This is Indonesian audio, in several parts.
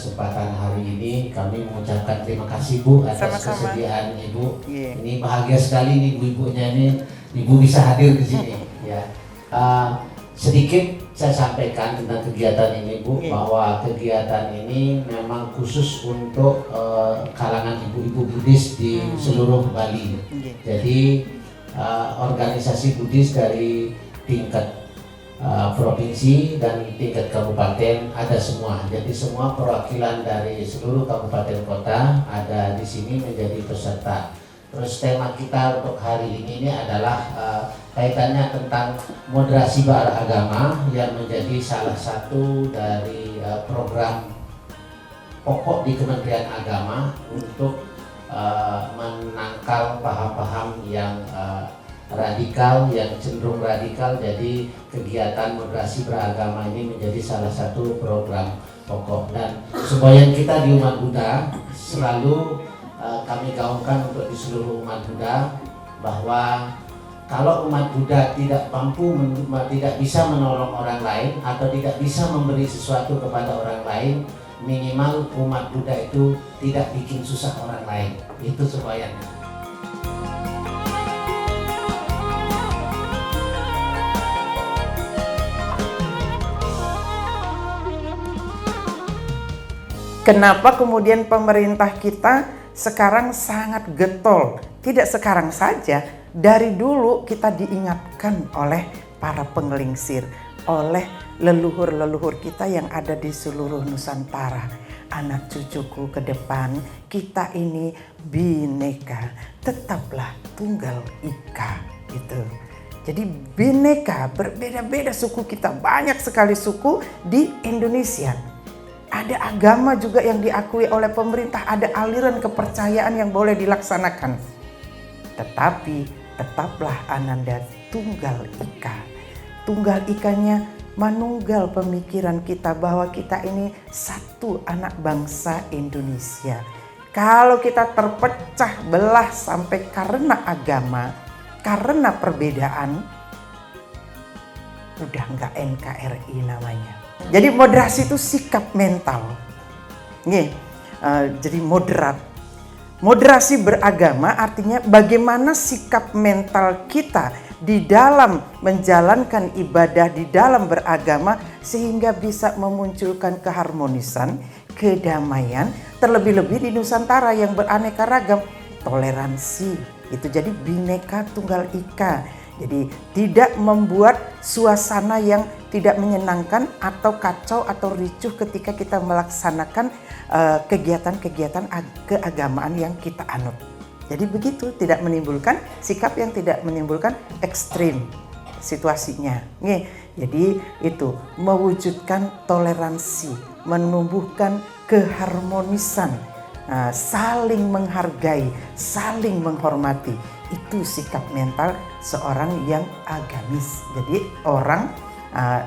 kesempatan hari ini kami mengucapkan terima kasih Bu atas Sama-sama. kesediaan Ibu. Iya. Ini bahagia sekali nih ibu-ibunya ini, Ibu bisa hadir di sini. Ya. Sedikit saya sampaikan tentang kegiatan ini Bu, bahwa kegiatan ini memang khusus untuk kalangan ibu-ibu Buddhis di seluruh Bali. Jadi organisasi Buddhis dari tingkat provinsi dan tingkat kabupaten ada semua. Jadi semua perwakilan dari seluruh kabupaten kota ada di sini menjadi peserta. Terus tema kita untuk hari ini adalah kaitannya tentang moderasi beragama yang menjadi salah satu dari program pokok di Kementerian Agama untuk menangkal paham-paham yang radikal, yang cenderung radikal. Jadi kegiatan moderasi beragama ini menjadi salah satu program pokok, dan semboyan kita di umat Buddha selalu kami gaungkan untuk di seluruh umat Buddha, bahwa kalau umat Buddha tidak mampu, tidak bisa menolong orang lain atau tidak bisa memberi sesuatu kepada orang lain, minimal umat Buddha itu tidak bikin susah orang lain. Itu semboyannya. Kenapa kemudian pemerintah kita sekarang sangat getol? Tidak sekarang saja, dari dulu kita diingatkan oleh para pengelingsir, oleh leluhur-leluhur kita yang ada di seluruh Nusantara. Anak cucuku ke depan, kita ini bineka, tetaplah tunggal ika. Gitu. Jadi bineka, berbeda-beda suku kita, banyak sekali suku di Indonesia. Ada agama juga yang diakui oleh pemerintah, ada aliran kepercayaan yang boleh dilaksanakan. Tetapi tetaplah Ananda tunggal ika. Tunggal ikanya manunggal pemikiran kita bahwa kita ini satu anak bangsa Indonesia. Kalau kita terpecah belah sampai karena agama, karena perbedaan, udah nggak NKRI namanya. Jadi moderasi itu sikap mental. Jadi moderat. Moderasi beragama artinya bagaimana sikap mental kita di dalam menjalankan ibadah, di dalam beragama, sehingga bisa memunculkan keharmonisan, kedamaian, terlebih-lebih di Nusantara yang beraneka ragam, toleransi. Itu jadi bineka tunggal ika. Jadi tidak membuat suasana yang tidak menyenangkan atau kacau atau ricuh ketika kita melaksanakan kegiatan-kegiatan keagamaan yang kita anut. Jadi begitu, tidak menimbulkan sikap yang tidak menimbulkan ekstrim situasinya. Jadi itu mewujudkan toleransi, menumbuhkan keharmonisan, saling menghargai, saling menghormati. Itu sikap mental seorang yang agamis. Jadi orang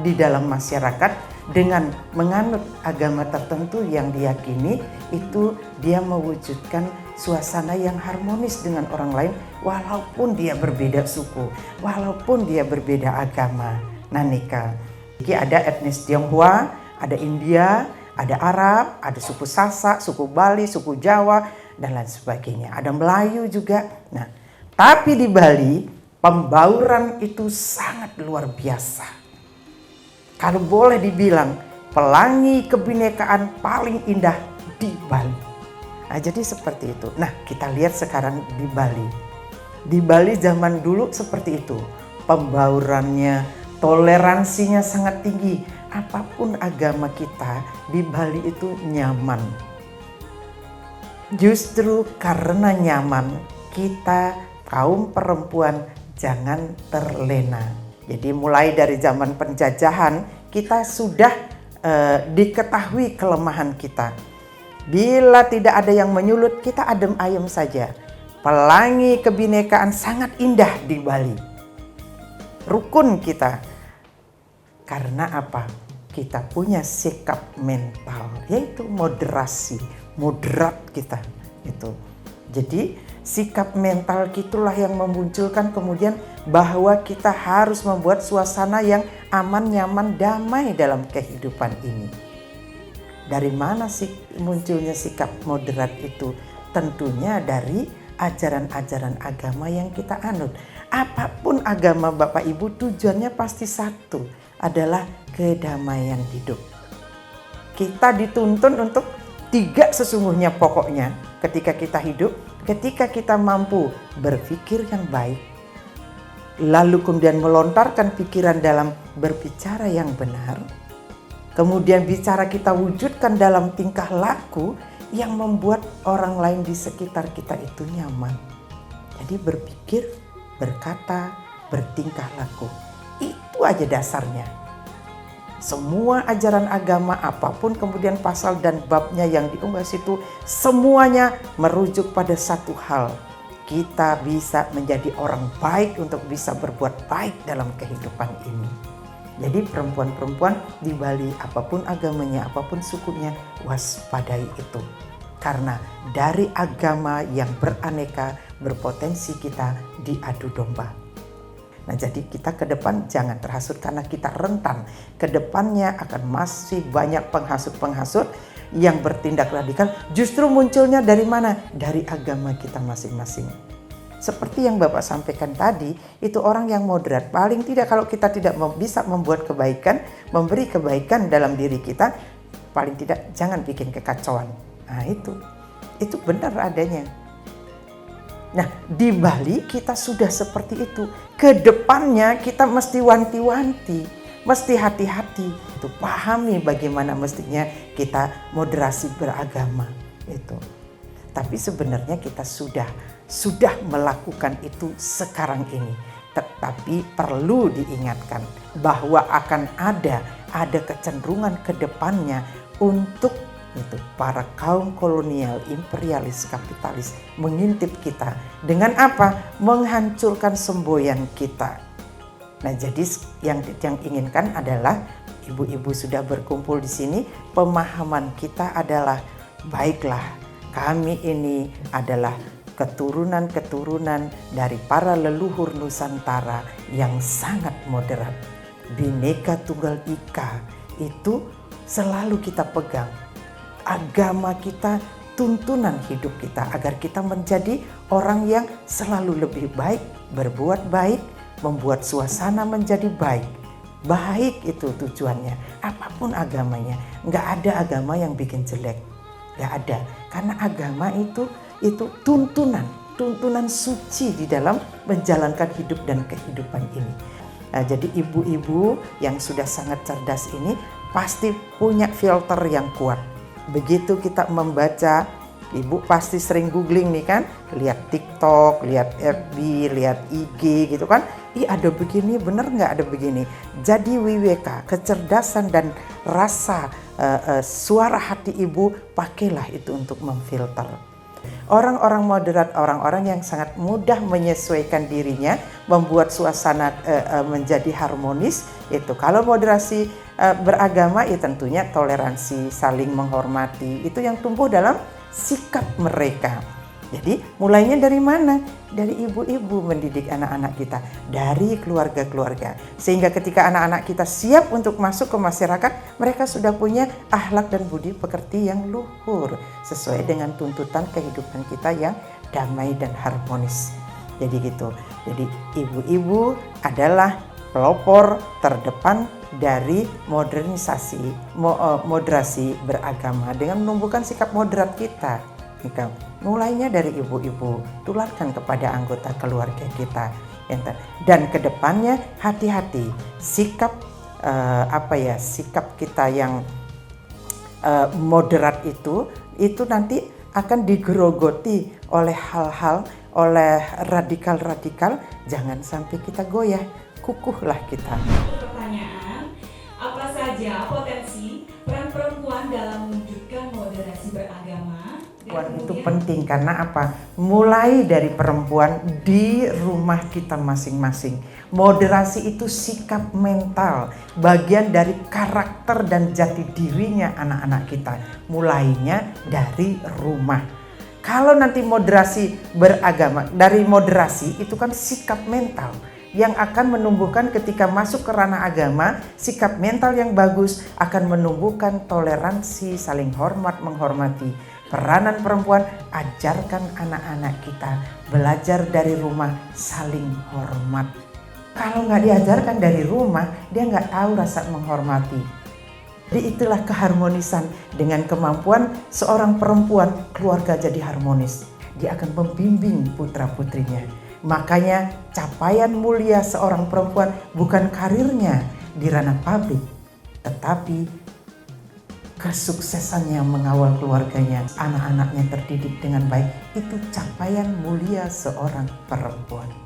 di dalam masyarakat dengan menganut agama tertentu yang diyakini, itu dia mewujudkan suasana yang harmonis dengan orang lain walaupun dia berbeda suku, walaupun dia berbeda agama. Nanika. Jadi ada etnis Tionghoa, ada India, ada Arab, ada suku Sasak, suku Bali, suku Jawa, dan lain sebagainya. Ada Melayu juga. Nah, tapi di Bali pembauran itu sangat luar biasa. Kalau boleh dibilang pelangi kebinekaan paling indah di Bali. Nah, jadi seperti itu. Nah, kita lihat sekarang di Bali. Di Bali zaman dulu seperti itu. Pembaurannya, toleransinya sangat tinggi. Apapun agama kita di Bali itu nyaman. Justru karena nyaman, kita kaum perempuan jangan terlena. Jadi mulai dari zaman penjajahan kita sudah diketahui kelemahan kita. Bila tidak ada yang menyulut, kita adem ayem saja. Pelangi kebinekaan sangat indah di Bali. Rukun kita. Karena apa? Kita punya sikap mental, yaitu moderasi, moderat kita. Itu. Jadi sikap mental itulah yang memunculkan kemudian bahwa kita harus membuat suasana yang aman, nyaman, damai dalam kehidupan ini. Dari mana sih munculnya sikap moderat itu? Tentunya dari ajaran-ajaran agama yang kita anut. Apapun agama Bapak Ibu, tujuannya pasti satu, adalah kedamaian hidup. Kita dituntun untuk 3 sesungguhnya pokoknya ketika kita hidup, ketika kita mampu berpikir yang baik, lalu kemudian melontarkan pikiran dalam berbicara yang benar, kemudian bicara kita wujudkan dalam tingkah laku yang membuat orang lain di sekitar kita itu nyaman. Jadi berpikir, berkata, bertingkah laku. Itu aja dasarnya. Semua ajaran agama apapun kemudian pasal dan babnya yang diunggah situ, semuanya merujuk pada satu hal. Kita bisa menjadi orang baik untuk bisa berbuat baik dalam kehidupan ini. Jadi perempuan-perempuan di Bali, apapun agamanya, apapun sukunya, waspadai itu. Karena dari agama yang beraneka, berpotensi kita diadu domba. Nah, jadi kita ke depan jangan terhasut karena kita rentan. Ke depannya akan masih banyak penghasut-penghasut yang bertindak radikal. Justru munculnya dari mana? Dari agama kita masing-masing. Seperti yang Bapak sampaikan tadi, itu orang yang moderat. Paling tidak kalau kita tidak bisa membuat kebaikan, memberi kebaikan dalam diri kita, paling tidak jangan bikin kekacauan. Nah itu benar adanya. Nah di Bali kita sudah seperti itu. Kedepannya kita mesti wanti-wanti, mesti hati-hati. Itu pahami bagaimana mestinya kita moderasi beragama itu. Tapi sebenarnya kita sudah melakukan itu sekarang ini. Tetapi perlu diingatkan bahwa akan ada kecenderungan ke depannya untuk itu para kaum kolonial, imperialis, kapitalis mengintip kita. Dengan apa? Menghancurkan semboyan kita. Nah, jadi yang inginkan adalah ibu-ibu sudah berkumpul di sini, pemahaman kita adalah baiklah, kami ini adalah keturunan-keturunan dari para leluhur Nusantara yang sangat moderat. Bhinneka Tunggal Ika itu selalu kita pegang. Agama kita, tuntunan hidup kita agar kita menjadi orang yang selalu lebih baik, berbuat baik, membuat suasana menjadi baik. Baik itu tujuannya, apapun agamanya. Nggak ada agama yang bikin jelek, nggak ada. Karena agama itu tuntunan suci di dalam menjalankan hidup dan kehidupan ini. Nah, jadi ibu-ibu yang sudah sangat cerdas ini pasti punya filter yang kuat. Begitu kita membaca, ibu pasti sering googling nih kan, lihat TikTok, lihat FB, lihat IG gitu kan. Ih ada begini, bener nggak ada begini. Jadi WWK, kecerdasan dan rasa suara hati ibu, pakailah itu untuk memfilter. Orang-orang moderat, orang-orang yang sangat mudah menyesuaikan dirinya, membuat suasana menjadi harmonis. Itu kalau moderasi beragama, ya tentunya toleransi, saling menghormati. Itu yang tumbuh dalam sikap mereka. Jadi mulainya dari mana? Dari ibu-ibu mendidik anak-anak kita, dari keluarga-keluarga. Sehingga ketika anak-anak kita siap untuk masuk ke masyarakat, mereka sudah punya akhlak dan budi pekerti yang luhur, sesuai dengan tuntutan kehidupan kita yang damai dan harmonis. Jadi gitu. Jadi ibu-ibu adalah pelopor terdepan dari moderasi beragama dengan menumbuhkan sikap moderat kita. Mulainya dari ibu-ibu, tularkan kepada anggota keluarga kita. Dan kedepannya hati-hati, sikap sikap kita yang moderat itu nanti akan digerogoti oleh hal-hal, oleh radikal-radikal. Jangan sampai kita goyah, kukuhlah kita. Pertanyaan, apa saja potensi peran perempuan dalam mewujudkan moderasi beragama? Perempuan itu penting karena apa? Mulai dari perempuan di rumah kita masing-masing. Moderasi itu sikap mental, bagian dari karakter dan jati dirinya anak-anak kita. Mulainya dari rumah. Kalau nanti moderasi beragama, dari moderasi itu kan sikap mental. yang akan menumbuhkan ketika masuk ke ranah agama, sikap mental yang bagus akan menumbuhkan toleransi, saling hormat, menghormati. Peranan perempuan, ajarkan anak-anak kita belajar dari rumah saling hormat. Kalau nggak diajarkan dari rumah, dia nggak tahu rasa menghormati. Jadi itulah keharmonisan dengan kemampuan seorang perempuan, keluarga jadi harmonis. Dia akan membimbing putra-putrinya. Makanya capaian mulia seorang perempuan bukan karirnya di ranah publik, tetapi kesuksesannya mengawal keluarganya, anak-anaknya terdidik dengan baik. Itu capaian mulia seorang perempuan.